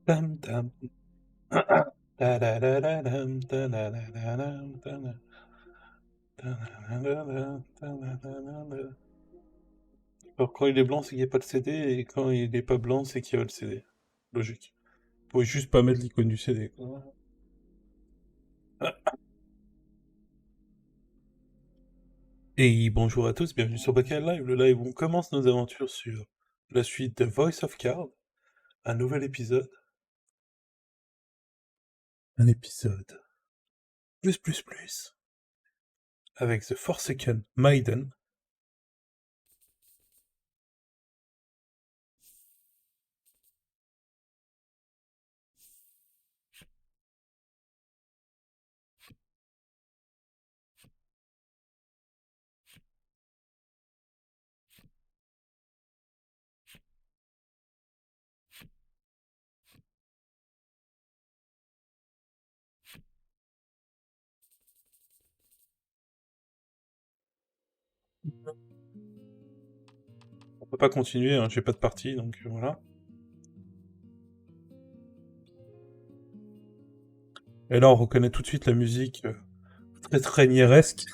Tam, tam. Ta-da-da-da-dam, ta-da-da-da-dam, ta-da- ta-da-da-da-dam, ta-da-da-da-da. Alors, quand il est blanc, c'est qu'il n'y a pas le CD, et quand il est pas blanc, c'est qu'il y a le CD. Logique. Vous pouvez juste pas mettre l'icône du CD, quoi. Et bonjour à tous, bienvenue sur Bakael Live, le live où on commence nos aventures sur la suite de Voice of Card, un nouvel épisode. Un épisode plus, avec The Forsaken Maiden. On peut pas continuer, hein, j'ai pas de partie, donc voilà. Et là, on reconnaît tout de suite la musique très trénieresque.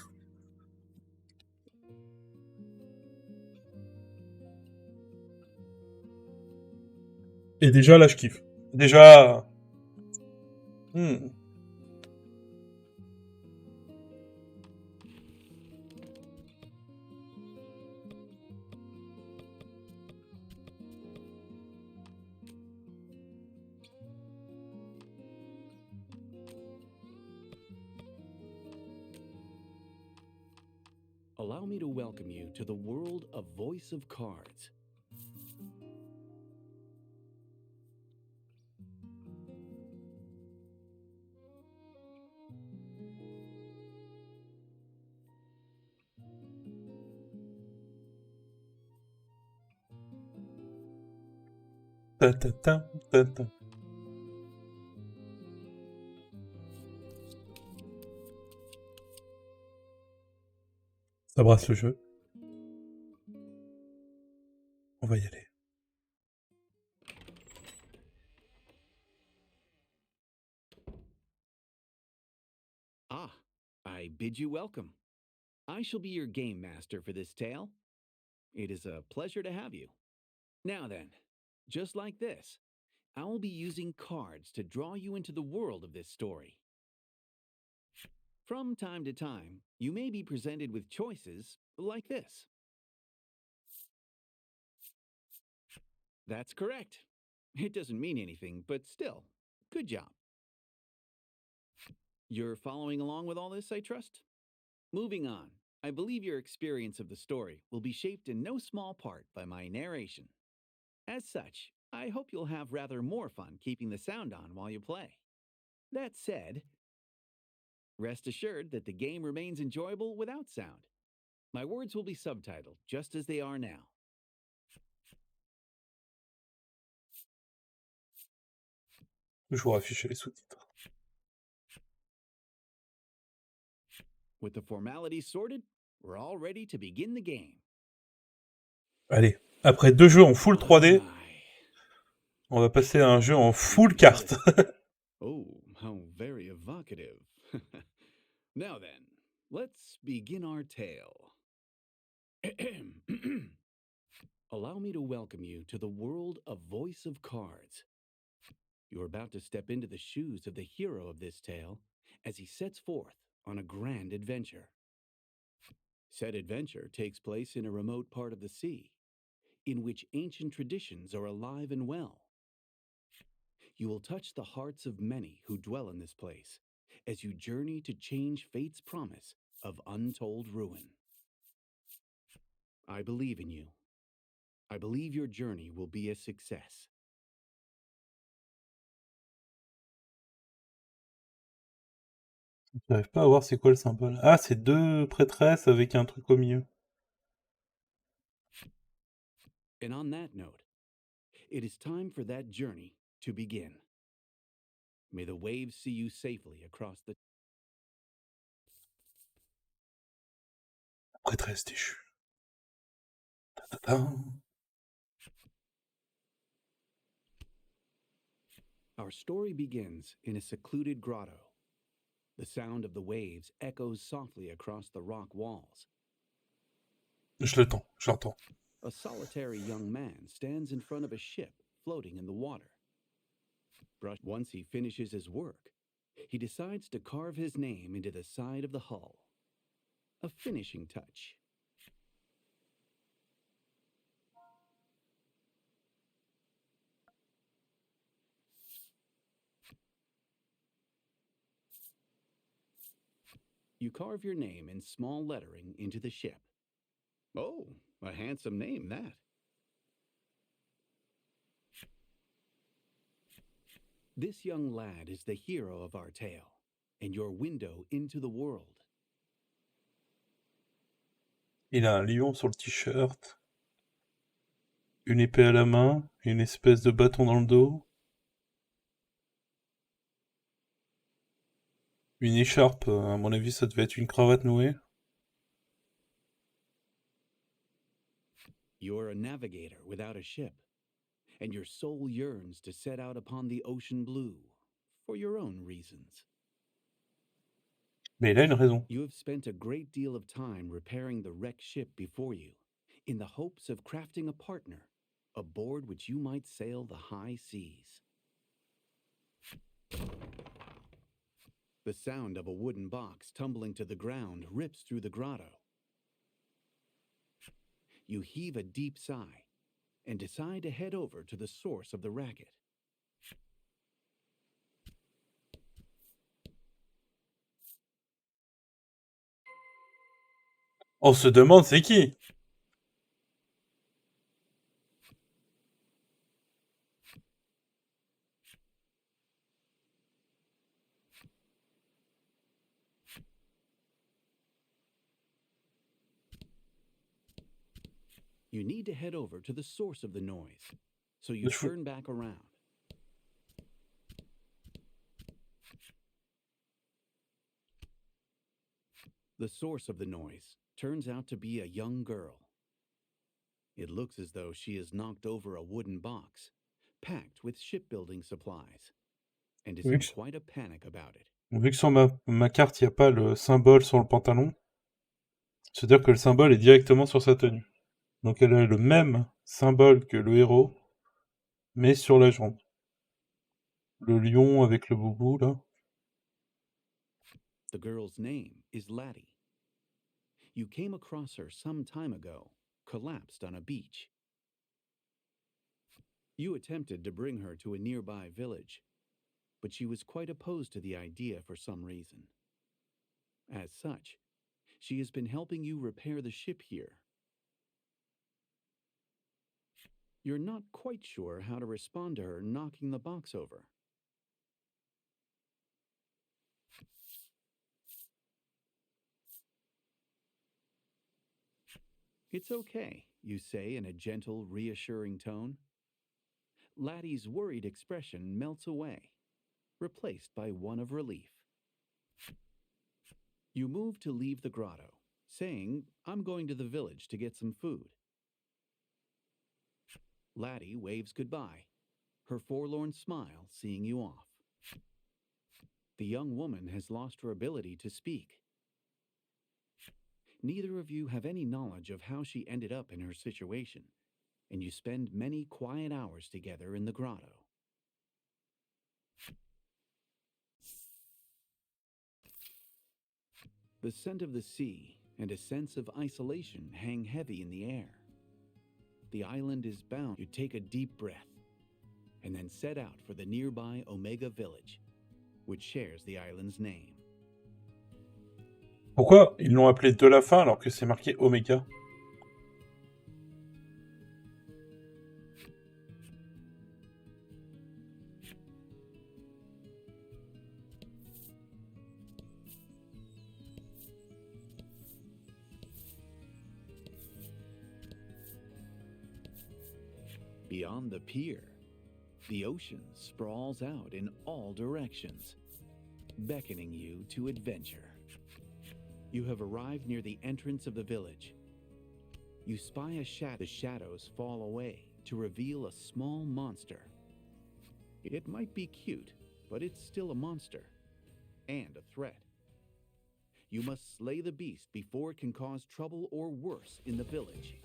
Et déjà, là, je kiffe. Déjà... hmm. Allow me to welcome you to the world of Voice of Cards. Ta-ta-ta, ta-ta. Ça brasse le jeu. On va y aller. Ah, I bid you welcome. I shall be your game master for this tale. It is a pleasure to have you. Now then, just like this, I will be using cards to draw you into the world of this story. From time to time, you may be presented with choices like this. That's correct. It doesn't mean anything, but still, good job. You're following along with all this, I trust? Moving on, I believe your experience of the story will be shaped in no small part by my narration. As such, I hope you'll have rather more fun keeping the sound on while you play. That said, rest assured that the game remains enjoyable without sound. My words will be subtitled just as they are now. Toujours afficher les sous-titres. With the formalities sorted, we're all ready to begin the game. Allez, après 2 jeux en full Oh 3D, my. on va passer à un jeu en full carte. Oh, how very evocative. Now then, let's begin our tale. Allow me to welcome you to the world of Voice of Cards. You're about to step into the shoes of the hero of this tale as he sets forth on a grand adventure. Said adventure takes place in a remote part of the sea, in which ancient traditions are alive and well. You will touch the hearts of many who dwell in this place as you journey to change fate's promise of untold ruin. I believe in you. I believe your journey will be a success. J'arrive pas à voir c'est quoi le symbole. Ah, c'est 2 prêtresses avec un truc au milieu. And on that note, it is time for that journey to begin. May the waves see you safely across the... Prêtresse déchue. Ta-ta-ta. Our story begins in a secluded grotto. The sound of the waves echoes softly across the rock walls. Je l'attends, j'entends. A solitary young man stands in front of a ship floating in the water. Once he finishes his work, he decides to carve his name into the side of the hull. A finishing touch. You carve your name in small lettering into the ship. Oh, a handsome name, that. This young lad is the hero of our tale, and your window into the world. Il a un lion sur le t-shirt, une épée à la main, une espèce de bâton dans le dos, une écharpe, à mon avis ça devait être une cravate nouée. You're a navigator without a ship, and your soul yearns to set out upon the ocean blue, for your own reasons. Mais il a une raison. You have spent a great deal of time repairing the wrecked ship before you, in the hopes of crafting a partner, aboard which you might sail the high seas. The sound of a wooden box tumbling to the ground rips through the grotto. You heave a deep sigh and decide to head over to the source of the racket. On se demande c'est qui? You need to head over to the source of the noise, so you turn back around. The source of the noise turns out to be a young girl. It looks as though she has knocked over a wooden box, packed with shipbuilding supplies, and is in quite a panic about it. Vu que sur ma carte, il n'y a pas le symbole sur le pantalon, c'est-à-dire que le symbole est directement sur sa tenue. Donc elle a le même symbole que le héros, mais sur la jambe. Le lion avec le boubou, là. The girl's name is Laddie. You came across her some time ago, collapsed on a beach. You attempted to bring her to a nearby village, but she was quite opposed to the idea for some reason. As such, she has been helping you repair the ship here. You're not quite sure how to respond to her knocking the box over. It's okay, you say in a gentle, reassuring tone. Laddie's worried expression melts away, replaced by one of relief. You move to leave the grotto, saying, "I'm going to the village to get some food." Laddie waves goodbye, her forlorn smile seeing you off. The young woman has lost her ability to speak. Neither of you have any knowledge of how she ended up in her situation, and you spend many quiet hours together in the grotto. The scent of the sea and a sense of isolation hang heavy in the air. The island is bound. You take a deep breath and then set out for the nearby Omega village, which shares the island's name. Pourquoi ils l'ont appelé de la fin alors que c'est marqué Oméga? Beyond the pier, the ocean sprawls out in all directions, beckoning you to adventure. You have arrived near the entrance of the village. You spy a shadow. The shadows fall away to reveal a small monster. It might be cute, but it's still a monster. And a threat. You must slay the beast before it can cause trouble or worse in the village.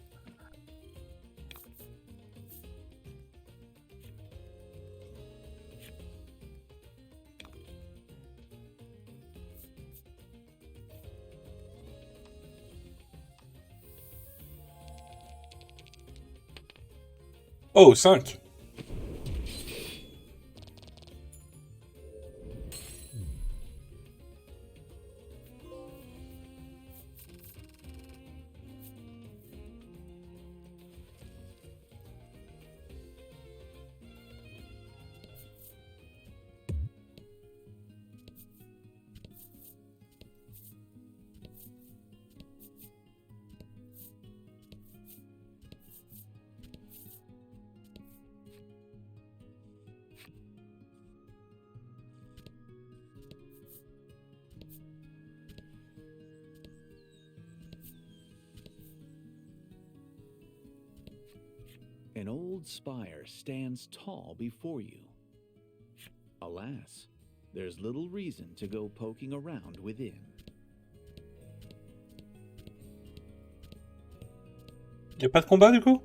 Oh, 5. An old spire stands tall before you. Alas, there's little reason to go poking around within. Y a pas de combat du coup?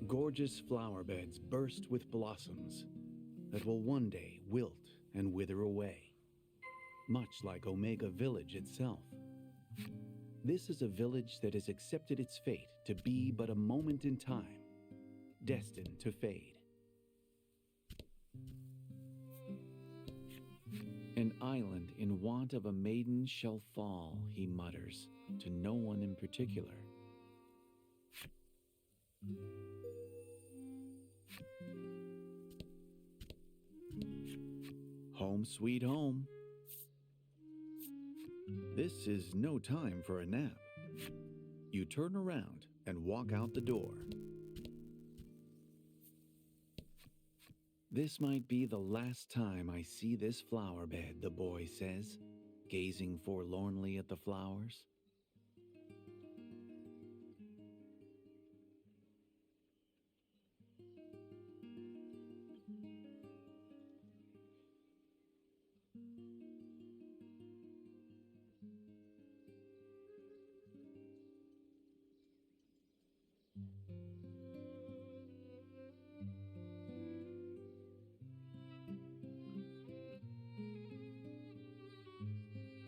Gorgeous flower beds burst with blossoms that will one day wilt and wither away, much like Omega Village itself. This is a village that has accepted its fate to be but a moment in time, destined to fade. An island in want of a maiden shall fall, he mutters, to no one in particular. Home sweet home. This is no time for a nap. You turn around and walk out the door. This might be the last time I see this flower bed, the boy says, gazing forlornly at the flowers.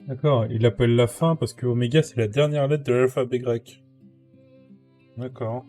D'accord, il appelle la fin parce que oméga c'est la dernière lettre de l'alphabet grec. D'accord.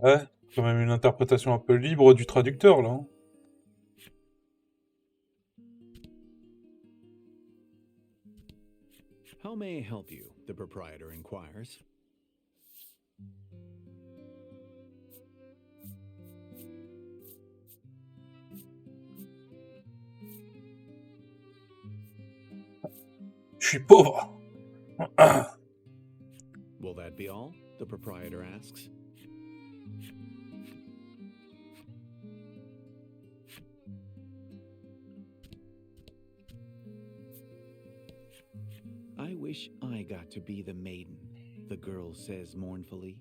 Ouais, quand même une interprétation un peu libre du traducteur là. Hein. How may I help you? The proprietor inquires. Je suis pauvre. Will that be all? The proprietor asks. wish I got to be the maiden, the girl says mournfully,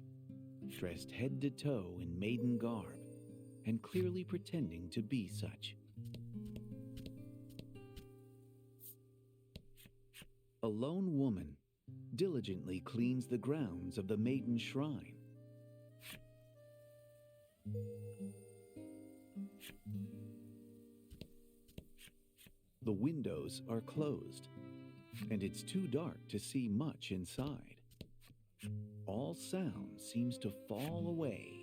dressed head to toe in maiden garb, and clearly pretending to be such. A lone woman diligently cleans the grounds of the maiden shrine. The windows are closed, and it's too dark to see much inside. All sound seems to fall away.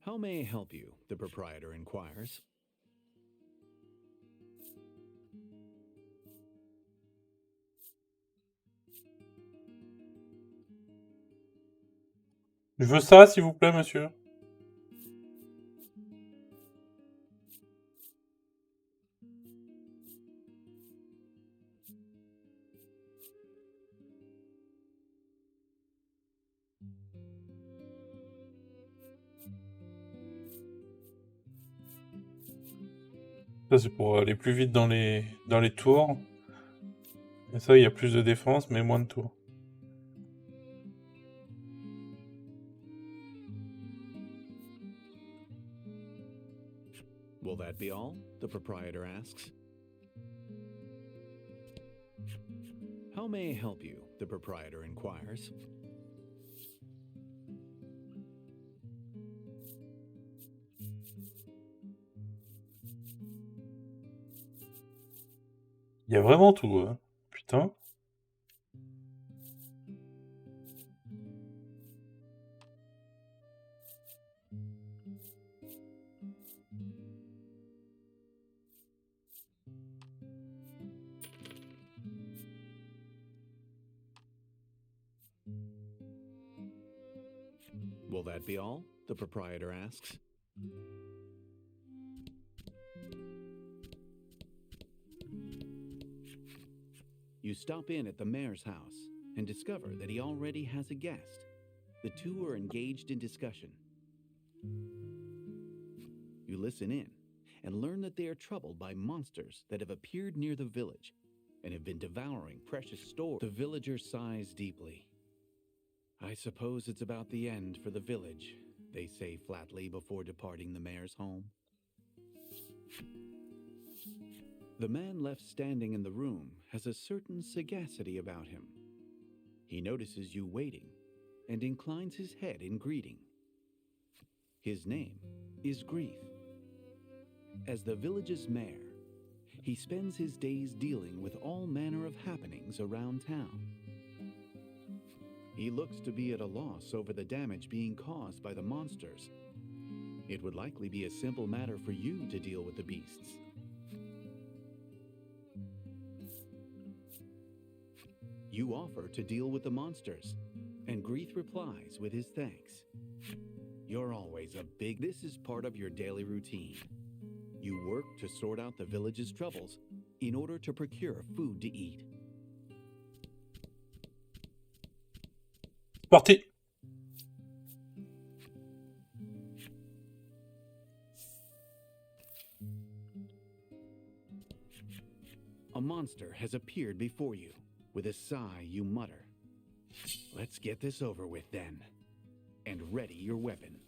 How may I help you? The proprietor inquires. Je veux ça, s'il vous plaît, monsieur. Ça, c'est pour aller plus vite dans les tours. Et ça, il y a plus de défense, mais moins de tours. Will that be all? The proprietor asks. How may I help you? The proprietor inquires. Il y a vraiment tout, hein. Putain. Will that be all? The proprietor asks. You stop in at the mayor's house and discover that he already has a guest. The two are engaged in discussion. You listen in and learn that they are troubled by monsters that have appeared near the village and have been devouring precious stores. The villager sighs deeply. I suppose it's about the end for the village, they say flatly before departing the mayor's home. The man left standing in the room has a certain sagacity about him. He notices you waiting and inclines his head in greeting. His name is Grief. As the village's mayor, he spends his days dealing with all manner of happenings around town. He looks to be at a loss over the damage being caused by the monsters. It would likely be a simple matter for you to deal with the beasts. You offer to deal with the monsters, and Grief replies with his thanks. You're always a big... This is part of your daily routine. You work to sort out the village's troubles in order to procure food to eat. Parti. A monster has appeared before you. With a sigh, you mutter, "Let's get this over with then." And ready your weapon.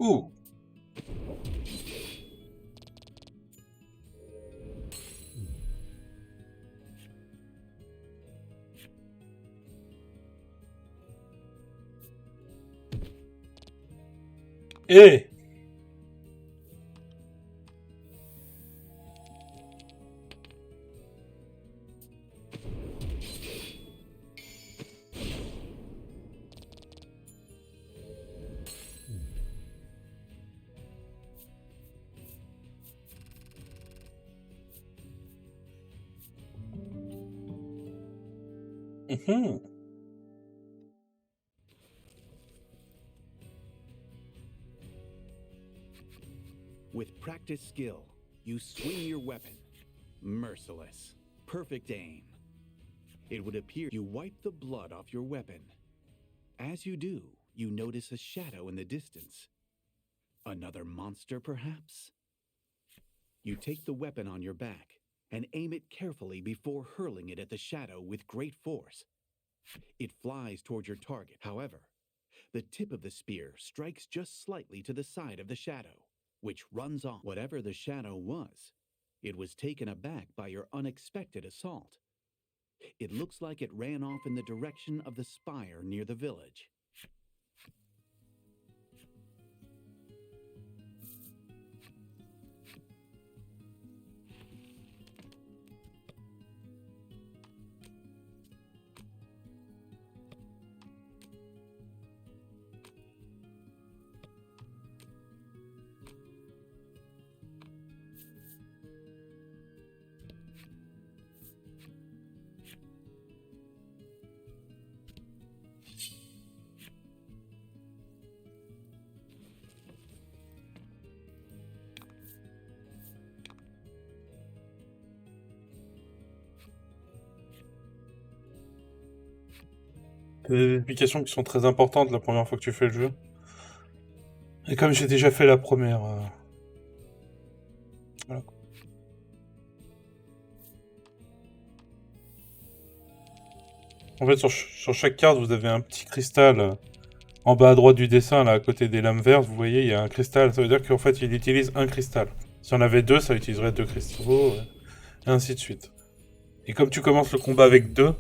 Ouh. Eh. Mhm. With practiced skill, you swing your weapon. Merciless. Perfect aim. It would appear you wipe the blood off your weapon. As you do, you notice a shadow in the distance. Another monster, perhaps? You take the weapon on your back and aim it carefully before hurling it at the shadow with great force. It flies toward your target. However, the tip of the spear strikes just slightly to the side of the shadow, which runs off. Whatever the shadow was, it was taken aback by your unexpected assault. It looks like it ran off in the direction of the spire near the village. C'est des explications qui sont très importantes la première fois que tu fais le jeu. Et comme j'ai déjà fait la première, voilà. En fait, sur chaque carte, vous avez un petit cristal en bas à droite du dessin, là, à côté des lames vertes. Vous voyez, il y a un cristal. Ça veut dire qu'en fait, il utilise un cristal. Si on avait deux, ça utiliserait deux cristaux, et ainsi de suite. Et comme tu commences le combat avec deux,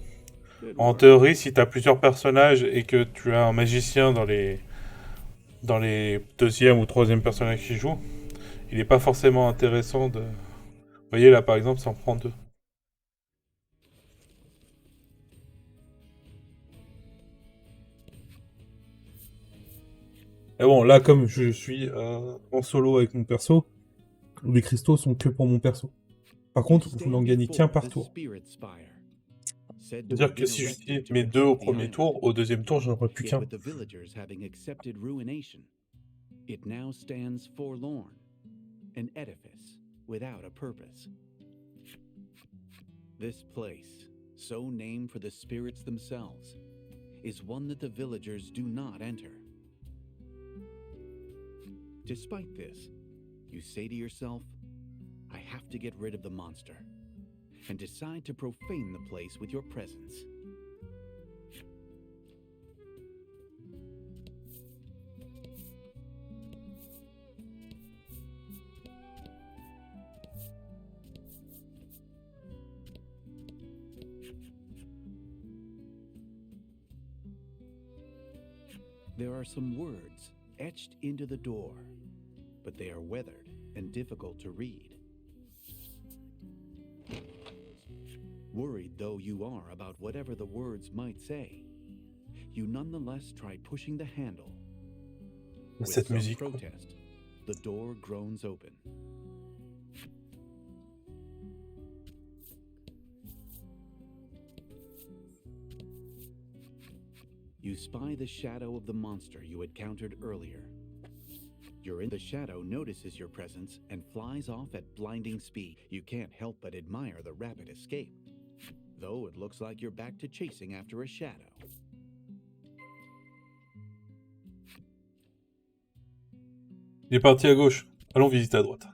en théorie, si tu as plusieurs personnages et que tu as un magicien dans les deuxième ou troisième personnages qui jouent, il n'est pas forcément intéressant de... Vous voyez, là, par exemple, ça en prend deux. Et bon, là, comme je suis en solo avec mon perso, les cristaux sont que pour mon perso. Par contre, vous n'en gagnez qu'un par tour. C'est-à-dire que si j'utilise mes deux au premier tour, au deuxième tour, j'en aurai plus qu'un. With the villagers having accepted ruination, it now stands forlorn, an edifice without a purpose. This place, so named for the spirits themselves, is one that the villagers do not enter. Despite this, you say to yourself, I have to get rid of the monster, and decide to profane the place with your presence. There are some words etched into the door, but they are weathered and difficult to read. Worried though you are about whatever the words might say, you nonetheless try pushing the handle. With Cette some musique, quoi. protest, the door groans open. You spy the shadow of the monster you encountered earlier. The shadow notices your presence and flies off at blinding speed. You can't help but admire the rapid escape, though it looks like you're back to chasing after a shadow. Il est parti à gauche. Allons visiter à droite.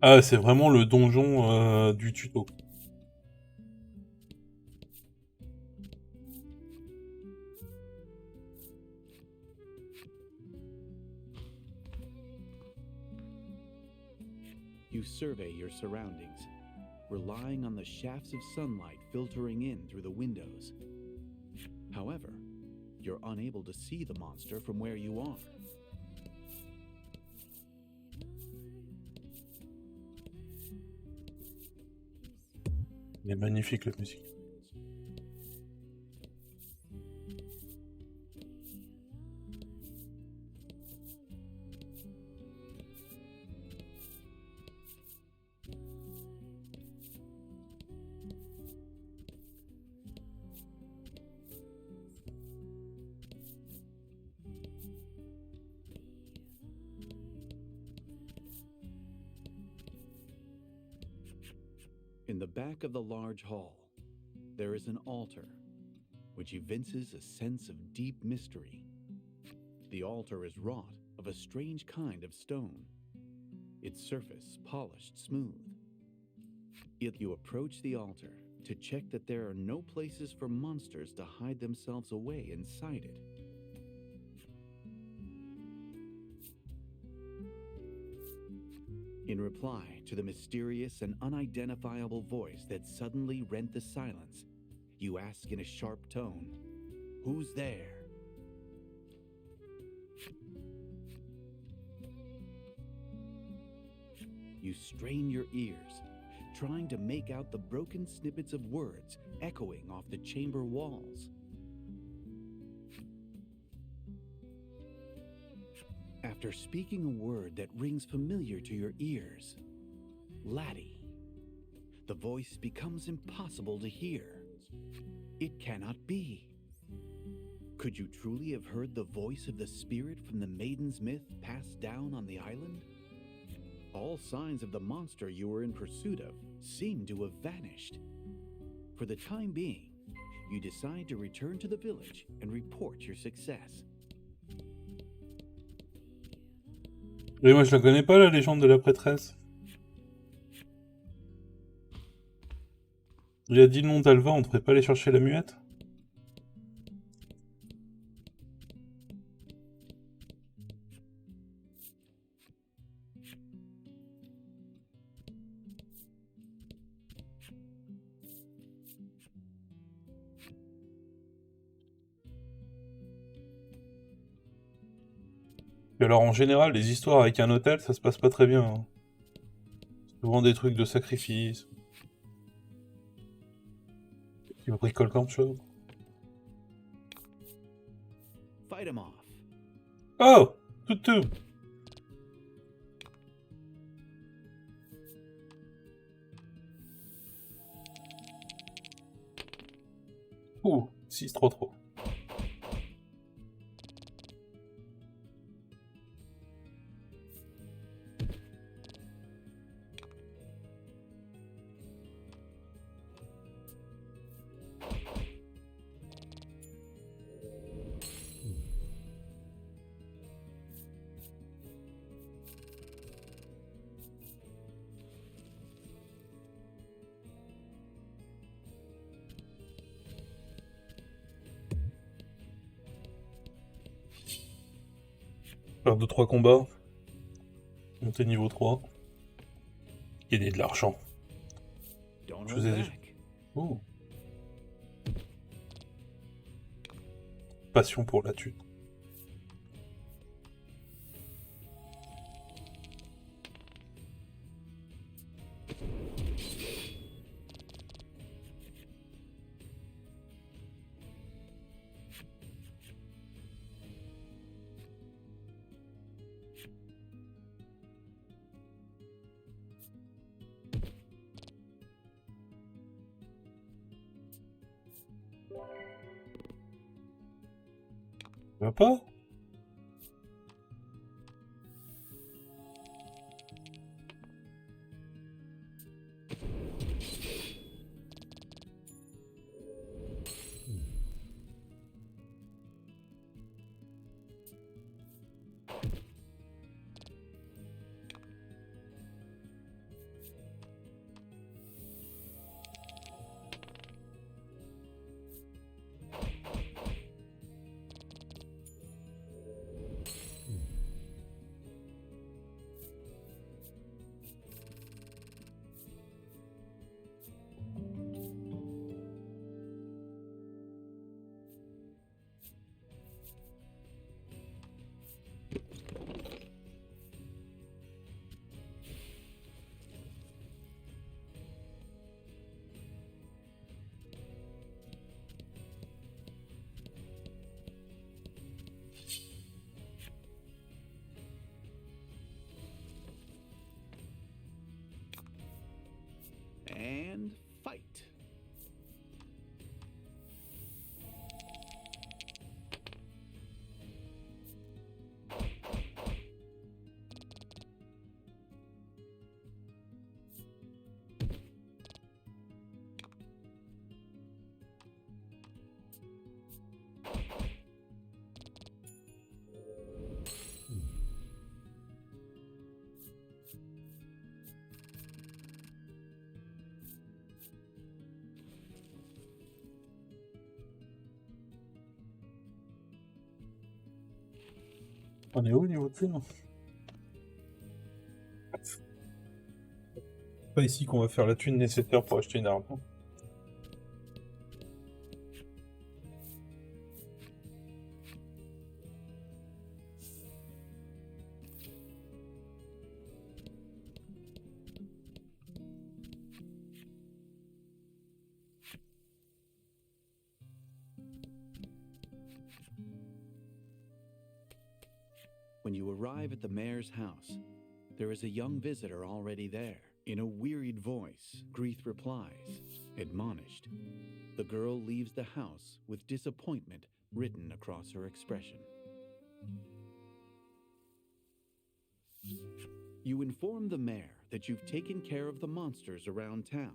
Ah, c'est vraiment le donjon du tuto. You survey your surroundings, relying on the shafts of sunlight filtering in through the windows. However, you're unable to see the monster from where you are. Il est magnifique, la musique. the back of the large hall, there is an altar, which evinces a sense of deep mystery. The altar is wrought of a strange kind of stone, its surface polished smooth. Yet you approach the altar to check that there are no places for monsters to hide themselves away inside it. In reply to the mysterious and unidentifiable voice that suddenly rent the silence, you ask in a sharp tone, "Who's there?" You strain your ears, trying to make out the broken snippets of words echoing off the chamber walls. After speaking a word that rings familiar to your ears, laddie, the voice becomes impossible to hear. It cannot be. Could you truly have heard the voice of the spirit from the maiden's myth passed down on the island? All signs of the monster you were in pursuit of seem to have vanished. For the time being, you decide to return to the village and report your success. Et moi je la connais pas, la légende de la prêtresse. Il a dit le nom d'Alva, on devrait pas aller chercher la muette? Et alors en général, les histoires avec un hôtel, ça se passe pas très bien. Hein. Souvent des trucs de sacrifice. Qui bricolent comme ça. Fight him off. Oh! Toutou! Ouh, 6-3-3. Faire 2-3 combats. Monter niveau 3. Gagner de l'argent. Don't Je hold faisais... back. Oh. Passion pour la thune. Ça va pas? On est où au niveau de thune? Pas ici qu'on va faire la thune nécessaire pour acheter une arme. When you arrive at the mayor's house, there is a young visitor already there. In a wearied voice, Grieth replies, admonished. The girl leaves the house with disappointment written across her expression. You inform the mayor that you've taken care of the monsters around town.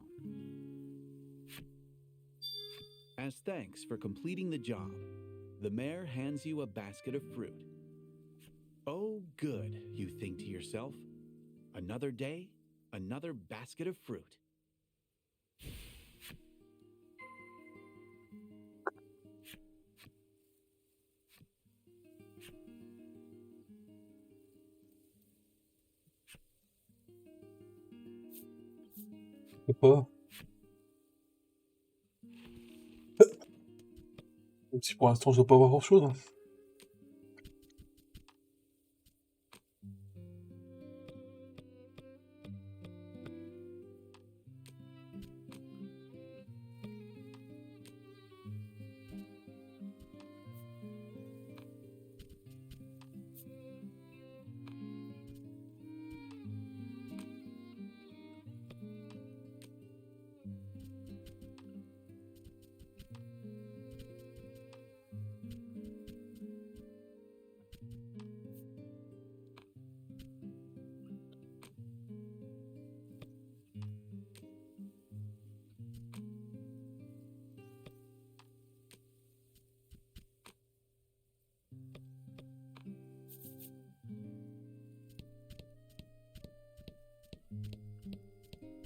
As thanks for completing the job, the mayor hands you a basket of fruit. Oh, good, you think to yourself. Another day, another basket of fruit. Je sais pas. Même si pour l'instant je dois pas voir grand chose. Hein.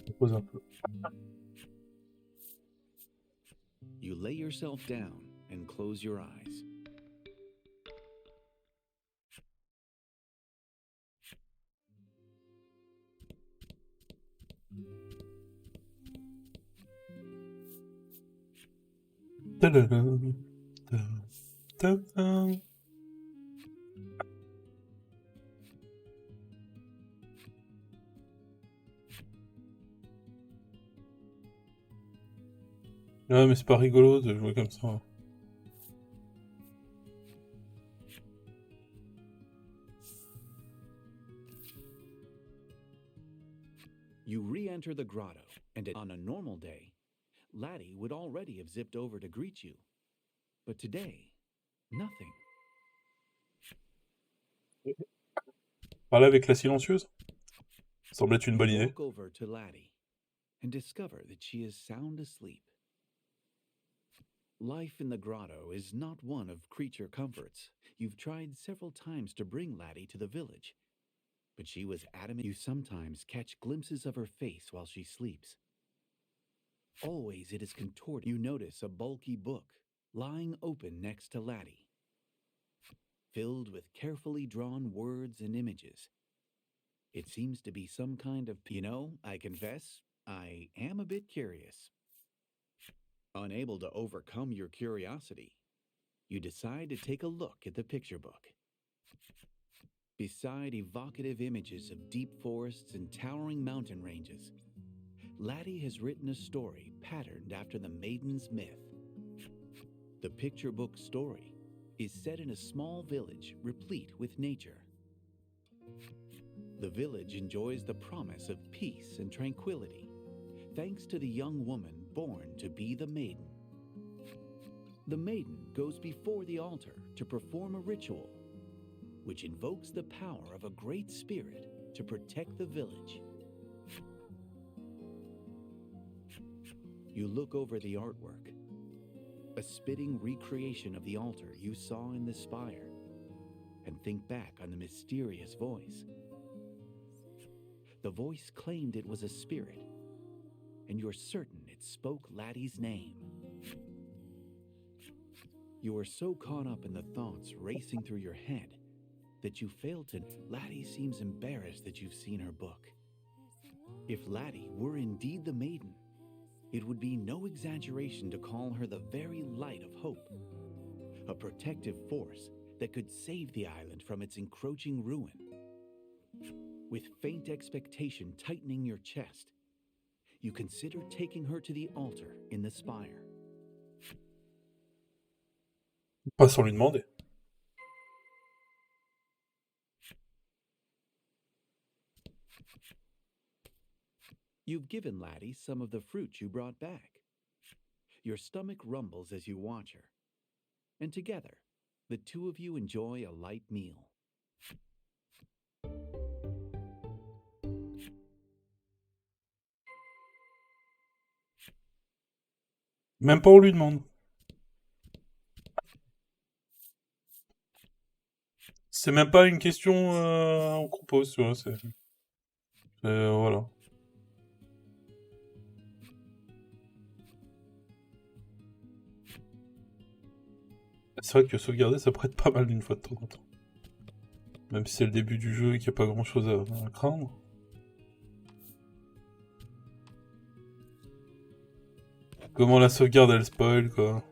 Je pose un peu. You lay yourself down and close your eyes. Tadadam, tadam, tadam. Ouais, mais c'est pas rigolo de jouer comme ça. You re-enter the grotto, and on a normal day, Laddie would already have zipped over to greet you. But today, nothing. Parler avec la silencieuse semble être une bonne You idée. walk over to Laddie and discover that she is sound asleep. Life in the grotto is not one of creature comforts. You've tried several times to bring Laddie to the village, but she was adamant. You sometimes catch glimpses of her face while she sleeps. Always it is contorted. You notice a bulky book lying open next to Laddie, filled with carefully drawn words and images. It seems to be some kind of... I confess, I am a bit curious. Unable to overcome your curiosity, you decide to take a look at the picture book. Beside evocative images of deep forests and towering mountain ranges, Laddie has written a story patterned after the maiden's myth. The picture book story is set in a small village replete with nature. The village enjoys the promise of peace and tranquility, thanks to the young woman born to be the maiden. The maiden goes before the altar to perform a ritual, which invokes the power of a great spirit to protect the village. You look over the artwork, a spitting recreation of the altar you saw in the spire, and think back on the mysterious voice. The voice claimed it was a spirit, and you're certain it spoke Laddie's name. You are so caught up in the thoughts racing through your head that you failed to. Laddie seems embarrassed that you've seen her book. If Laddie were indeed the maiden, it would be no exaggeration to call her the very light of hope, a protective force that could save the island from its encroaching ruin. With faint expectation tightening your chest, you consider taking her to the altar in the spire. Pas sans lui demander. You've given Laddie some of the fruit you brought back. Your stomach rumbles as you watch her, and together, the two of you enjoy a light meal. Même pas on lui demande. C'est même pas une question qu'on pose, tu vois. Voilà. C'est vrai que sauvegarder, ça pourrait être pas mal d'une fois de temps en temps. Même si c'est le début du jeu et qu'il n'y a pas grand chose à craindre. Comment la sauvegarde elle spoil, quoi.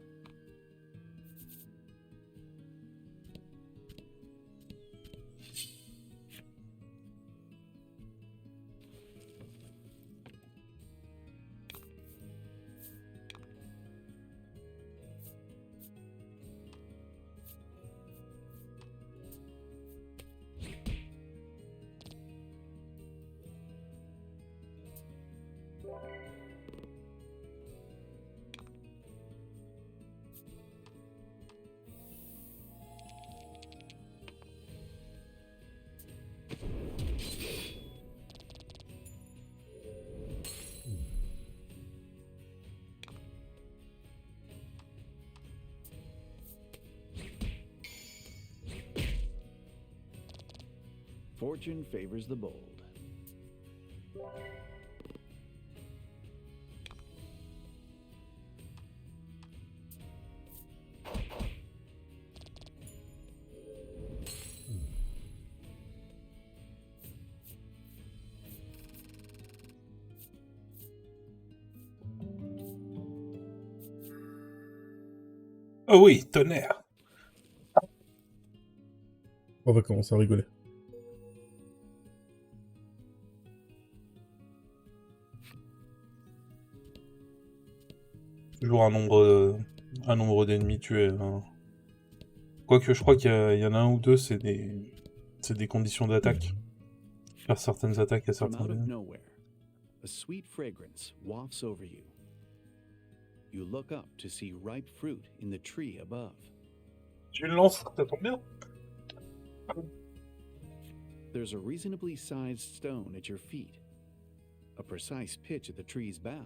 Fortune favors the bold. Oh oui, tonnerre. On va commencer à rigoler. Toujours un nombre d'ennemis tués. Hein. Quoique je crois qu'il y en a un ou deux, c'est des conditions d'attaque. Faire certaines attaques à From certains out of ennemis. nowhere, a sweet fragrance wafts over you. You look up to see ripe fruit in the tree above. J'ai une lance, ça tombe bien. There's a reasonably sized stone at your feet. A precise pitch at the tree's bough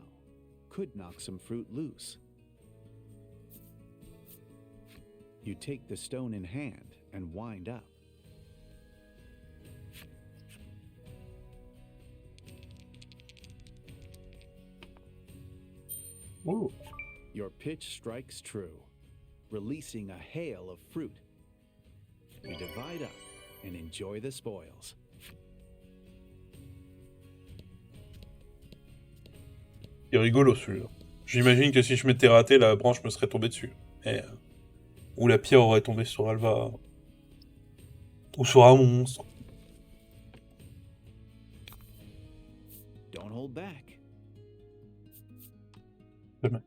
could knock some fruit loose. You take the stone in hand and wind up. Oh. Your pitch strikes true, releasing a hail of fruit. You divide up and enjoy the spoils. Il est rigolo celui-là. J'imagine que si je m'étais raté, la branche me serait tombée dessus. Ou la pierre aurait tombé sur Alva. Ou sur un monstre. Don't hold back. Jamais.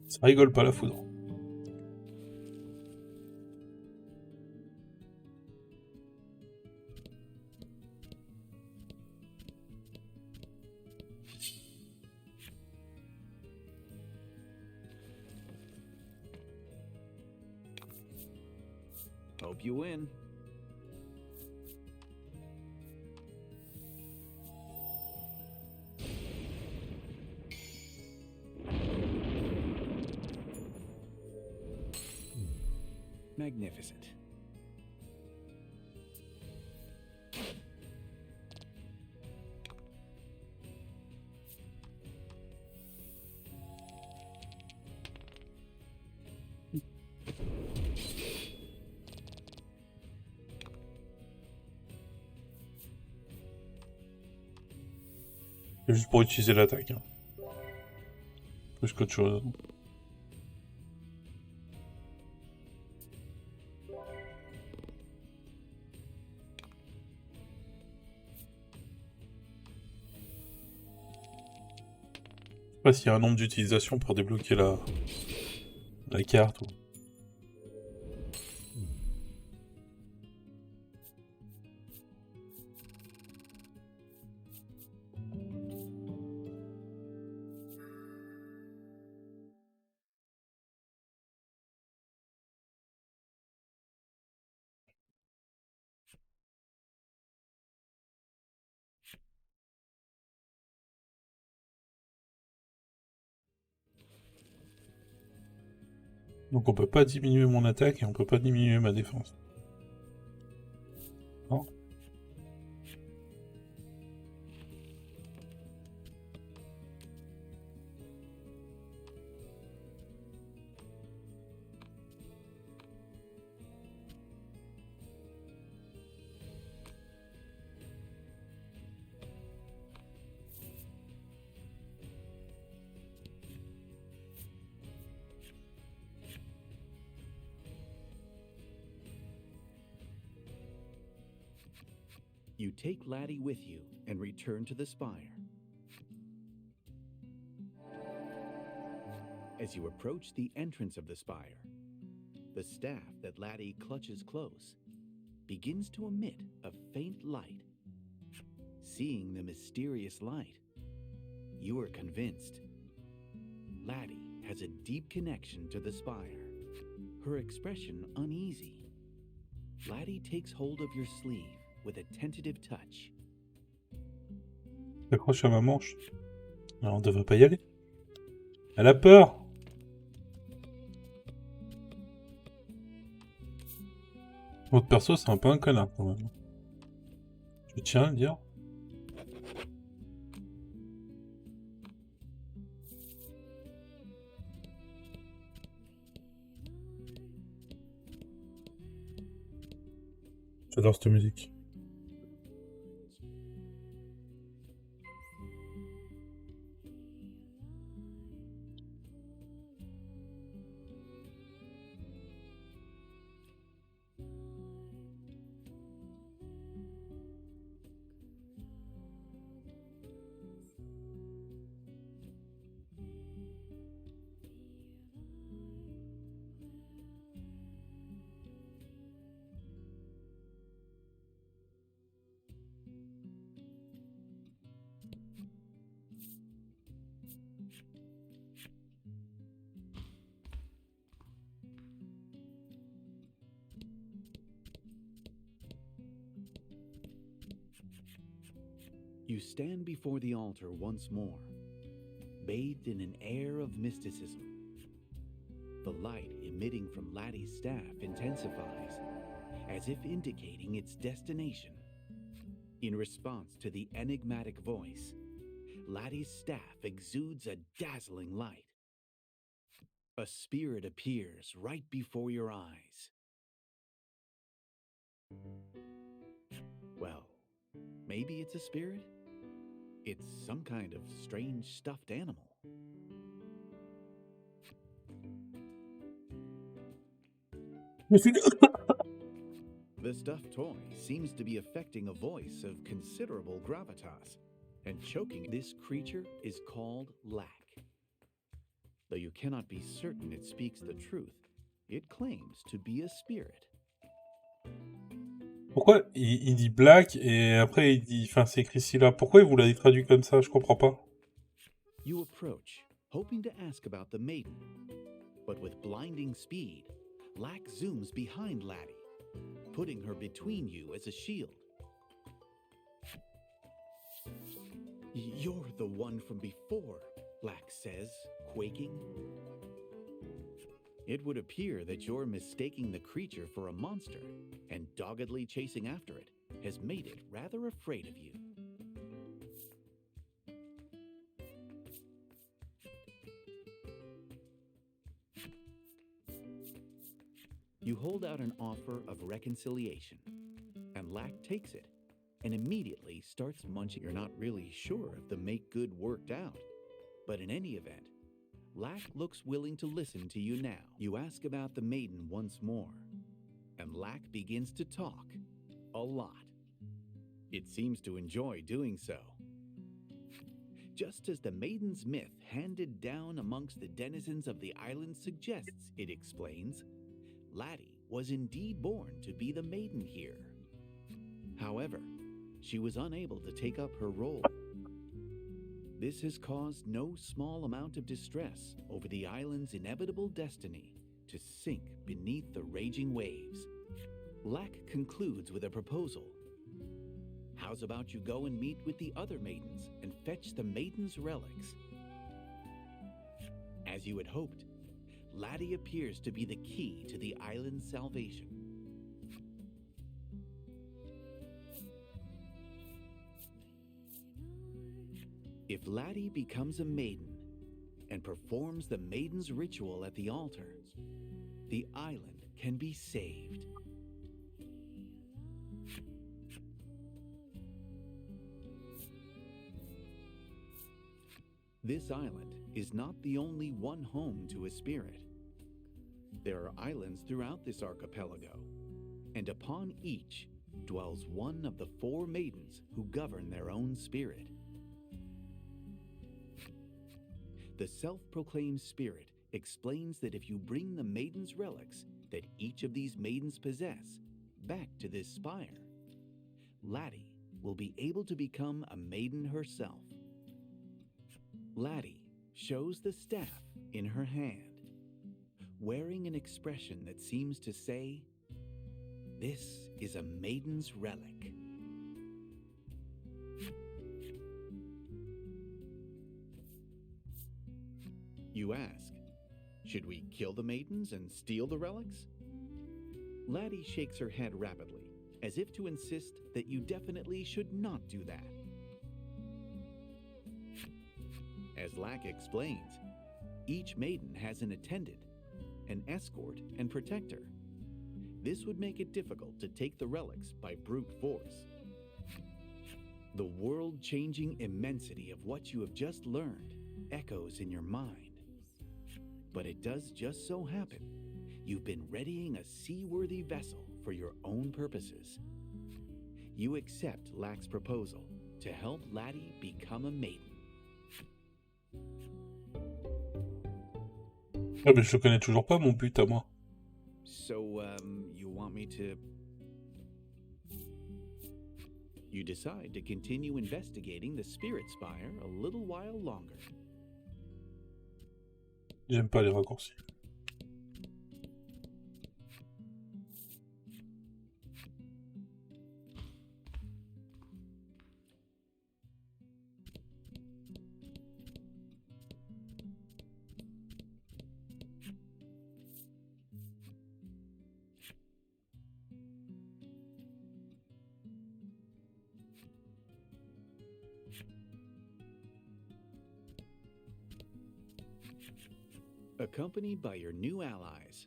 Ça rigole pas la foudre. Hope you win. Magnificent. C'est juste pour utiliser l'attaque. Hein. Plus qu'autre chose. Je sais pas s'il y a un nombre d'utilisations pour débloquer la carte ou... Donc on peut pas diminuer mon attaque et on peut pas diminuer ma défense. Non. You take Laddie with you and return to the spire. As you approach the entrance of the spire, the staff that Laddie clutches close begins to emit a faint light. Seeing the mysterious light, you are convinced. Laddie has a deep connection to the spire, her expression uneasy. Laddie takes hold of your sleeve with a tentative touch. J'accroche à ma manche. Alors on devrait pas y aller. Elle a peur. Votre perso, c'est un peu un connard quand même. Je tiens à le dire. J'adore cette musique. You stand before the altar once more, bathed in an air of mysticism. The light emitting from Laddie's staff intensifies, as if indicating its destination. In response to the enigmatic voice, Laddie's staff exudes a dazzling light. A spirit appears right before your eyes. Well, maybe it's a spirit? It's some kind of strange stuffed animal. The stuffed toy seems to be affecting a voice of considerable gravitas, and choking this creature is called Lack. Though you cannot be certain it speaks the truth, it claims to be a spirit. Pourquoi il dit black et après il dit... Enfin, c'est écrit ici là. Pourquoi il vous l'a traduit comme ça? Je comprends pas. You approach, hoping to ask about the maiden. But with blinding speed, Lack zooms behind Laddie, putting her between you as a shield. You're the one from before, Lack says, quaking. It would appear that you're mistaking the creature for a monster, and doggedly chasing after it has made it rather afraid of you. You hold out an offer of reconciliation, and Lack takes it, and immediately starts munching. You're not really sure if the make good worked out, but in any event, Lack looks willing to listen to you now. You ask about the maiden once more, and Lack begins to talk a lot. It seems to enjoy doing so. Just as the maiden's myth handed down amongst the denizens of the island suggests, it explains, Laddie was indeed born to be the maiden here. However, she was unable to take up her role. This has caused no small amount of distress over the island's inevitable destiny to sink beneath the raging waves. Lack concludes with a proposal. How's about you go and meet with the other maidens and fetch the maiden's relics? As you had hoped, Laddie appears to be the key to the island's salvation. If Laddie becomes a maiden and performs the maiden's ritual at the altar, the island can be saved. This island is not the only one home to a spirit. There are islands throughout this archipelago, and upon each dwells one of the 4 maidens who govern their own spirit. The self-proclaimed spirit explains that if you bring the maiden's relics that each of these maidens possess back to this spire, Laddie will be able to become a maiden herself. Laddie shows the staff in her hand, wearing an expression that seems to say, "This is a maiden's relic." You ask, should we kill the maidens and steal the relics? Laddie shakes her head rapidly, as if to insist that you definitely should not do that. As Lack explains, each maiden has an attendant, an escort, and protector. This would make it difficult to take the relics by brute force. The world-changing immensity of what you have just learned echoes in your mind. But it does just so happen you've been readying a seaworthy vessel for your own purposes. You accept Lack's proposal to help Laddie become a maiden. Ah mais je le connais toujours pas mon but à moi. So, you want me to... You decide to continue investigating the Spirit Spire a little while longer. J'aime pas les raccourcis. Accompanied by your new allies,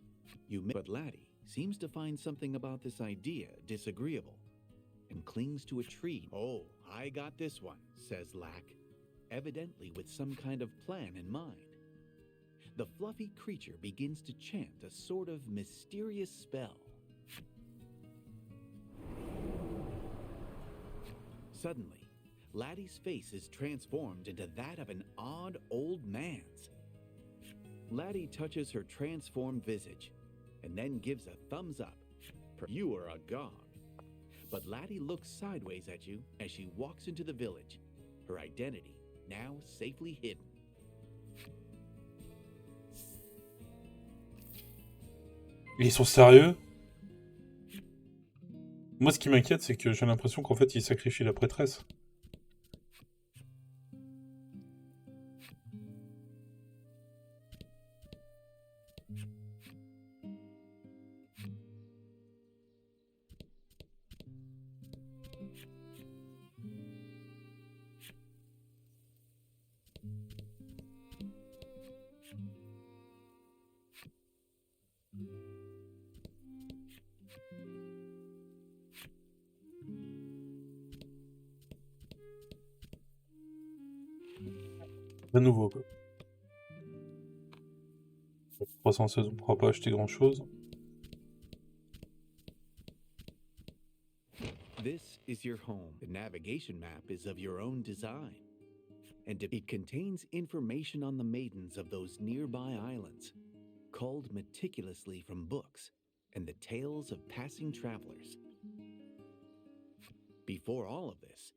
but Laddie seems to find something about this idea disagreeable and clings to a tree. "Oh, I got this one," says Lack, evidently with some kind of plan in mind. The fluffy creature begins to chant a sort of mysterious spell. Suddenly, Laddie's face is transformed into that of an odd old man's. Laddie touches her transformed visage and then gives a thumbs up. You are a god. But Laddie looks sideways at you as she walks into the village, her identity now safely hidden. Ils sont sérieux? Moi ce qui m'inquiète c'est que j'ai l'impression qu'en fait ils sacrifient la prêtresse. À nouveau, quoi. 316, on ne pourra pas acheter grand-chose. This is your home. The navigation map is of your own design, and it contains information on the maidens of those nearby islands, culled meticulously from books and the tales of passing travelers. Before all of this,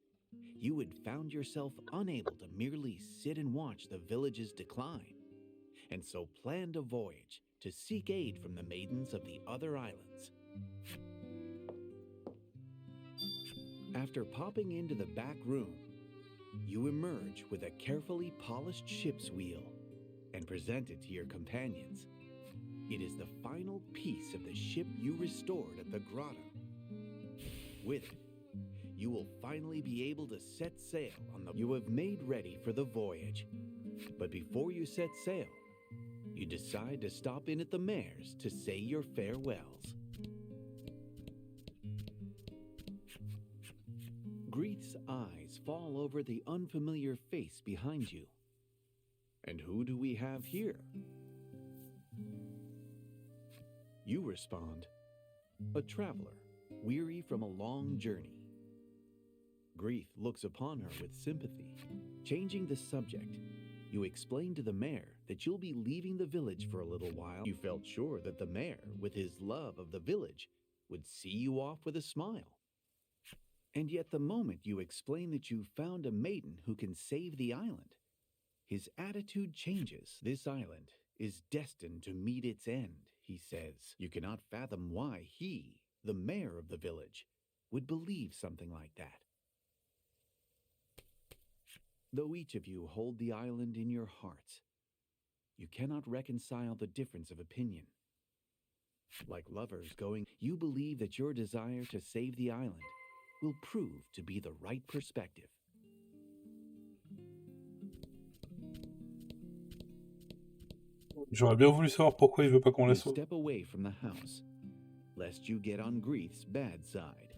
you had found yourself unable to merely sit and watch the village's decline, and so planned a voyage to seek aid from the maidens of the other islands. After popping into the back room, you emerge with a carefully polished ship's wheel and present it to your companions. It is the final piece of the ship you restored at the grotto. With it, you will finally be able to set sail on the... You have made ready for the voyage, but before you set sail, you decide to stop in at the mayor's to say your farewells. Grieth's eyes fall over the unfamiliar face behind you. And who do we have here? You respond, a traveler, weary from a long journey. Grieth looks upon her with sympathy. Changing the subject, you explain to the mayor that you'll be leaving the village for a little while. You felt sure that the mayor, with his love of the village, would see you off with a smile. And yet the moment you explain that you found a maiden who can save the island, his attitude changes. This island is destined to meet its end, he says. You cannot fathom why he, the mayor of the village, would believe something like that. Though each of you hold the island in your hearts, you cannot reconcile the difference of opinion. Like lovers going, you believe that your desire to save the island will prove to be the right perspective. J'aurais bien voulu savoir pourquoi il veut pas qu'on la You sauve. step away from the house, lest you get on Grieth's bad side.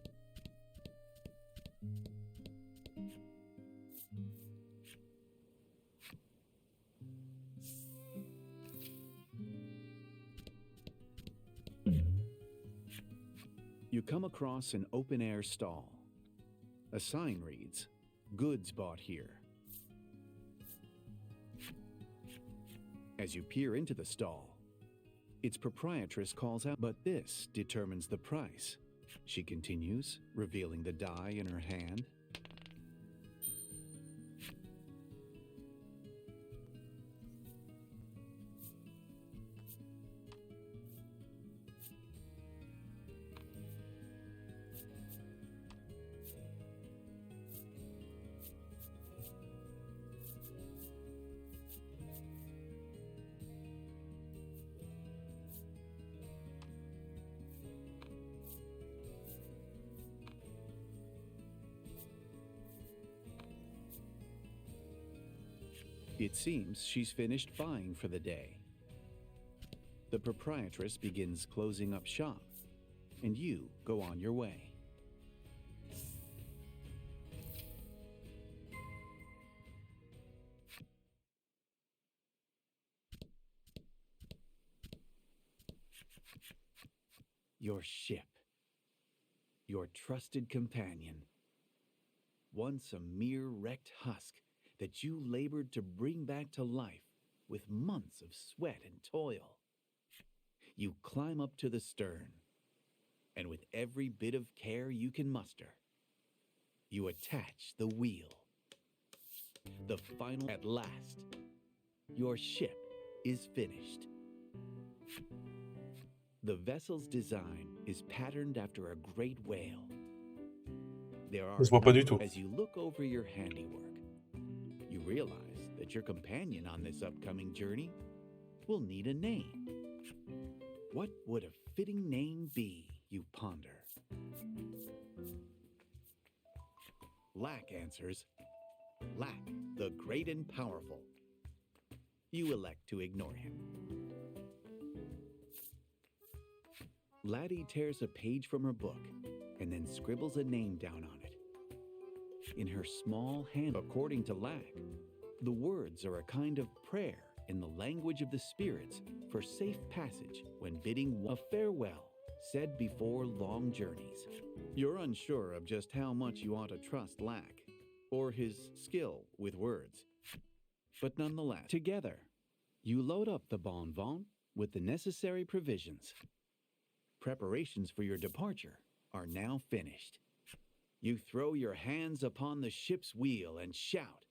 You come across an open-air stall. A sign reads, "Goods bought here." As you peer into the stall, its proprietress calls out, "But this determines the price," she continues, revealing the die in her hand. It seems she's finished buying for the day. The proprietress begins closing up shop, and you go on your way. Your ship, your trusted companion, once a mere wrecked husk that you labored to bring back to life with months of sweat and toil. You climb up to the stern, and with every bit of care you can muster, you attach the wheel. The final, at last, your ship is finished. The vessel's design is patterned after a great whale. There are Ça se voit pas du tout. as you look over your handiwork, you realize that your companion on this upcoming journey will need a name. What would a fitting name be, you ponder? Lack answers, Lack, the great and powerful. You elect to ignore him. Laddie tears a page from her book and then scribbles a name down on it. In her small hand, according to Lack, The words are a kind of prayer in the language of the spirits for safe passage when bidding a farewell, said before long journeys. You're unsure of just how much you ought to trust Lack, or his skill with words. But nonetheless, together, you load up the bon vent with the necessary provisions. Preparations for your departure are now finished. You throw your hands upon the ship's wheel and shout,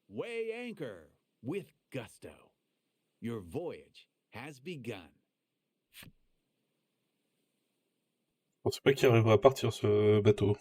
"Weigh anchor with gusto. Your voyage has begun." Je pense pas qu'il arrivera à partir ce bateau.